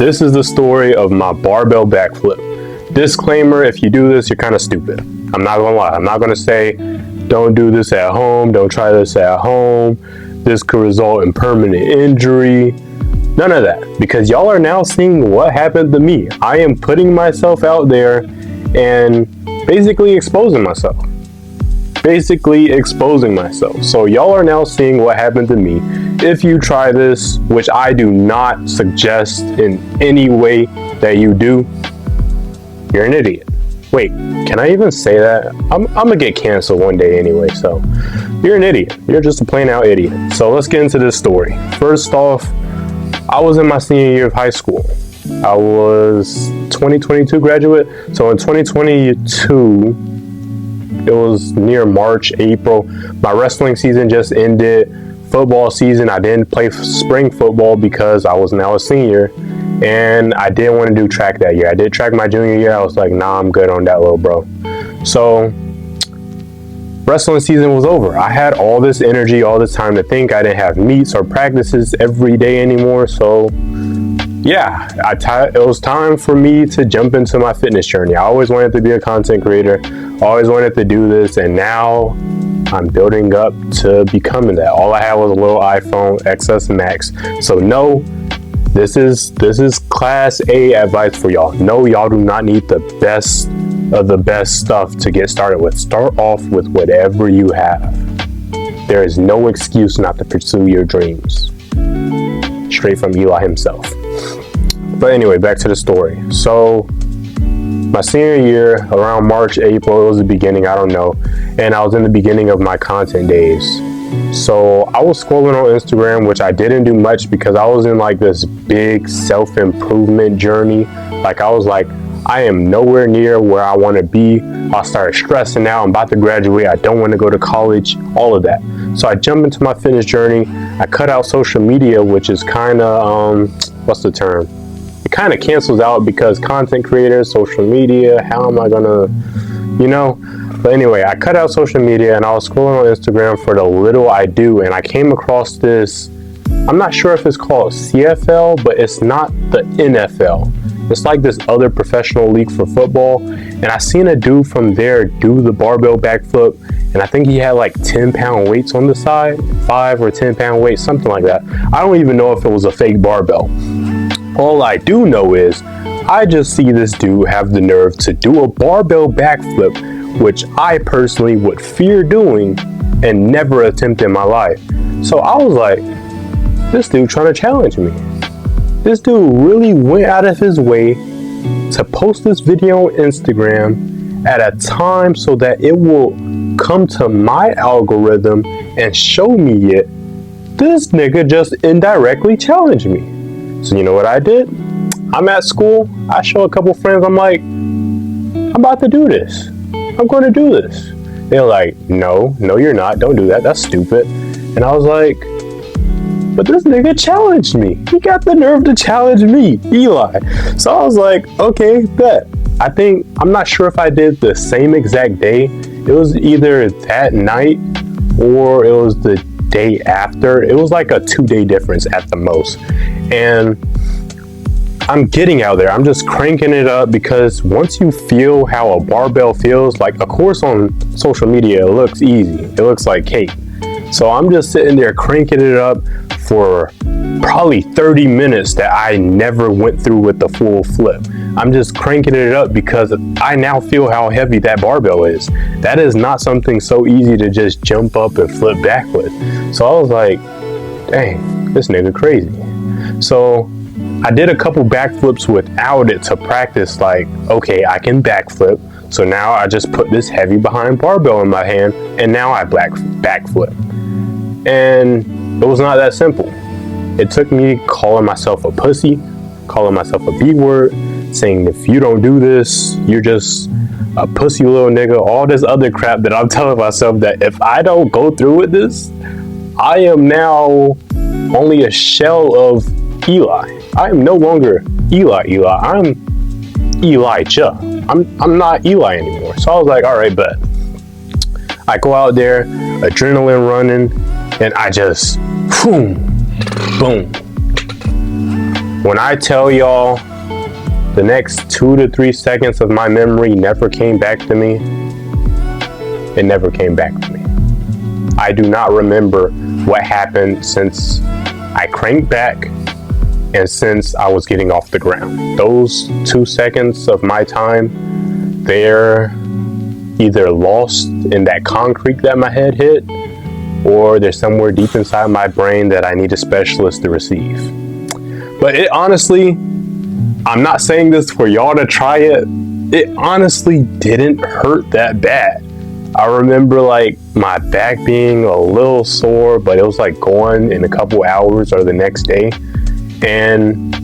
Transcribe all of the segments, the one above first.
This is the story of my barbell backflip. Disclaimer, if you do this, you're kind of stupid. I'm not gonna lie. I'm not gonna say, don't do this at home, don't try this at home. This could result in permanent injury. None of that, because y'all are now seeing what happened to me. I am putting myself out there and basically exposing myself. So y'all are now seeing what happened to me. If you try this, which I do not suggest in any way that you do, you're an idiot. Wait, can I even say that? I'm gonna get canceled one day anyway, so you're an idiot. You're just a plain out idiot. So let's get into this story. First off, I was in my senior year of high school. I was 2022 graduate. So in 2022, it was near March, April. My wrestling season just ended. Football season, I didn't play spring football because I was now a senior. And I didn't want to do track that year. I did track my junior year. I was like, nah, I'm good on that, little bro. So wrestling season was over. I had all this energy, all this time to think. I didn't have meets or practices every day anymore. So yeah, it was time for me to jump into my fitness journey. I always wanted to be a content creator. Always wanted to do this. And now I'm building up to becoming that. All I had was a little iPhone XS Max. So no, this is class A advice for y'all. No, y'all do not need the best of the best stuff to get started with. Start off with whatever you have. There is no excuse not to pursue your dreams. Straight from Eli himself. But anyway, back to the story. So my senior year, around March, April, it was the beginning, I don't know. And I was in the beginning of my content days. So I was scrolling on Instagram, which I didn't do much because I was in like this big self-improvement journey. Like I was like, I am nowhere near where I want to be. I started stressing out. I'm about to graduate. I don't want to go to college, all of that. So I jumped into my fitness journey. I cut out social media, which is kind of, what's the term? It kind of cancels out because content creators, social media, how am I gonna, you know? But anyway, I cut out social media and I was scrolling on Instagram for the little I do, and I came across this, I'm not sure if it's called CFL, but it's not the NFL. It's like this other professional league for football. And I seen a dude from there do the barbell backflip, and I think he had like 10-pound weights on the side, 5 or 10-pound weights, something like that. I don't even know if it was a fake barbell. All I do know is I just see this dude have the nerve to do a barbell backflip, which I personally would fear doing and never attempt in my life. So I was like, this dude trying to challenge me. This dude really went out of his way to post this video on Instagram at a time so that it will come to my algorithm and show me it. This nigga just indirectly challenged me. So you know what I did? I'm at school. I show a couple friends. I'm like, I'm about to do this. I'm going to do this. They're like, no, you're not. Don't do that. That's stupid. And I was like, but this nigga challenged me. He got the nerve to challenge me, Eli. So I was like, okay, bet. I'm not sure if I did the same exact day. It was either that night or it was the day after. It was like a 2-day difference at the most. And I'm getting out there. I'm just cranking it up because once you feel how a barbell feels, like of course on social media, it looks easy. It looks like cake. So I'm just sitting there cranking it up for probably 30 minutes that I never went through with the full flip. I'm just cranking it up because I now feel how heavy that barbell is. That is not something so easy to just jump up and flip back with. So I was like, dang, this nigga crazy. So I did a couple backflips without it to practice, like, okay, I can backflip. So now I just put this heavy behind barbell in my hand and now I backflip. And it was not that simple. It took me calling myself a pussy, calling myself a B word, saying if you don't do this, you're just a pussy little nigga, all this other crap that I'm telling myself that if I don't go through with this, I am now only a shell of Eli. I am no longer Eli. I'm Elijah. I'm not Eli anymore. So I was like, all right, bet. I go out there, adrenaline running, and I just, boom, boom. When I tell y'all the next 2 to 3 seconds of my memory never came back to me, it never came back to me. I do not remember what happened since I cranked back and since I was getting off the ground. Those 2 seconds of my time, they're either lost in that concrete that my head hit, or they're somewhere deep inside my brain that I need a specialist to receive. But it honestly, I'm not saying this for y'all to try it. It honestly didn't hurt that bad. I remember like my back being a little sore, but it was like going in a couple hours or the next day. And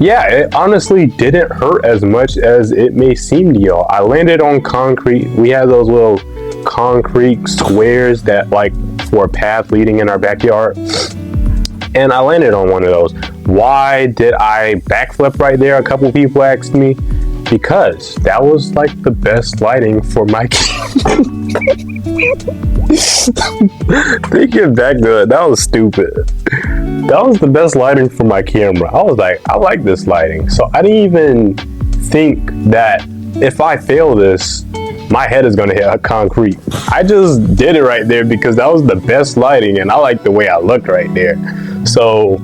yeah, it honestly didn't hurt as much as it may seem to y'all. I landed on concrete. We had those little concrete squares that like for a path leading in our backyard. And I landed on one of those. Why did I backflip right there? A couple people asked me. Because that was like the best lighting for my camera. Thinking back to it, that was stupid. That was the best lighting for my camera. I was like, I like this lighting. So I didn't even think that if I fail this, my head is gonna hit a concrete. I just did it right there because that was the best lighting and I like the way I looked right there. So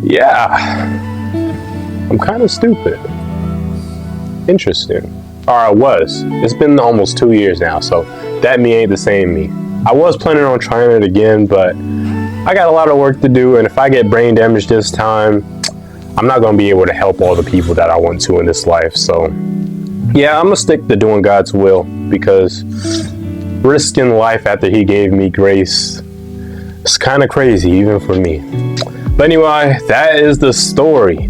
yeah, I'm kind of stupid. Interesting. Or I was. It's been almost 2 years now, so that me ain't the same me. I was planning on trying it again, but I got a lot of work to do, and if I get brain damage this time, I'm not going to be able to help all the people that I want to in this life. So yeah, I'm going to stick to doing God's will, because risking life after he gave me grace is kind of crazy, even for me. But anyway, that is the story.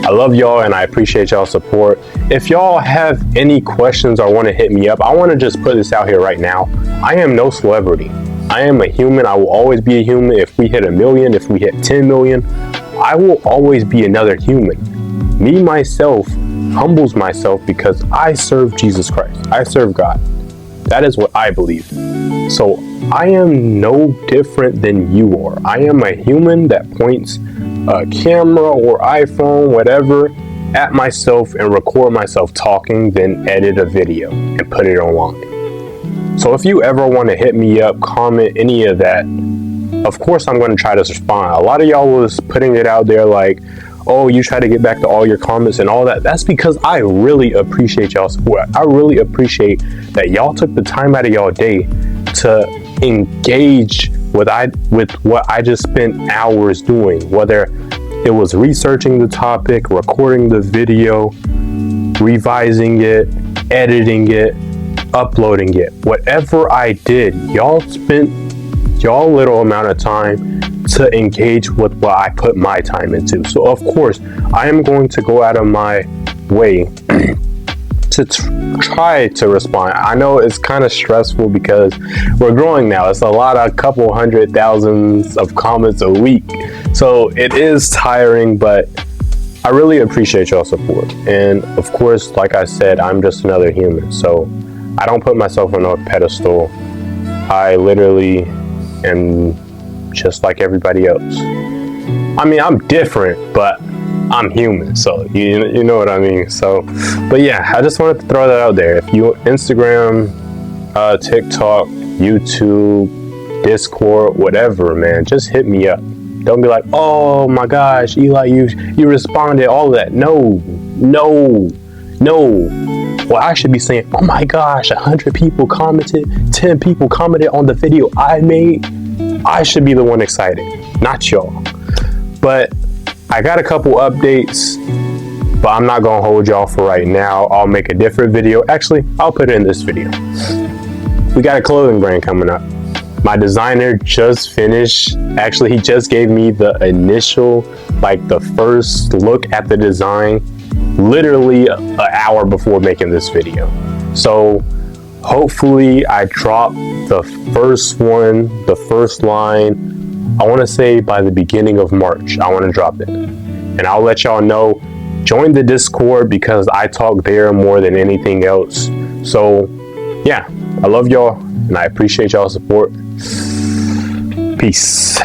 I love y'all and I appreciate y'all's support. If y'all have any questions or want to hit me up, I want to just put this out here right now. I am no celebrity. I am a human. I will always be a human. If we hit 1 million, if we hit 10 million, I will always be another human. Me, myself, humbles myself because I serve Jesus Christ. I serve God. That is what I believe. So I am no different than you are. I am a human that points a camera or iPhone, whatever, at myself and record myself talking, then edit a video and put it online. So if you ever want to hit me up, comment, any of that, of course I'm going to try to respond. A lot of y'all was putting it out there like, oh, you try to get back to all your comments and all that. That's because I really appreciate y'all's support. I really appreciate that y'all took the time out of y'all day to engage with what I just spent hours doing, whether it was researching the topic, recording the video, revising it, editing it, uploading it. Whatever I did, y'all spent y'all little amount of time to engage with what I put my time into. So of course, I am going to go out of my way to try to respond. I know it's kind of stressful because we're growing now. It's a lot of couple 100,000s of comments a week. So it is tiring, but I really appreciate y'all's support. And of course, like I said, I'm just another human. So I don't put myself on a pedestal. I literally am just like everybody else. I mean, I'm different, but I'm human, so you know what I mean. So, but yeah, I just wanted to throw that out there. If you Instagram, TikTok, YouTube, Discord, whatever, man, just hit me up. Don't be like, oh my gosh, Eli, you responded, all of that. No. Well, I should be saying, oh my gosh, 100 people commented, 10 people commented on the video I made. I should be the one excited, not y'all. But I got a couple updates, but I'm not gonna hold y'all for right now. I'll make a different video. Actually, I'll put it in this video. We got a clothing brand coming up. My designer just finished. Actually, he just gave me the initial, like the first look at the design, literally an hour before making this video. So hopefully I drop the first one, the first line, I want to say by the beginning of March. I want to drop it. And I'll let y'all know. Join the Discord because I talk there more than anything else. So yeah, I love y'all, and I appreciate y'all's support. Peace.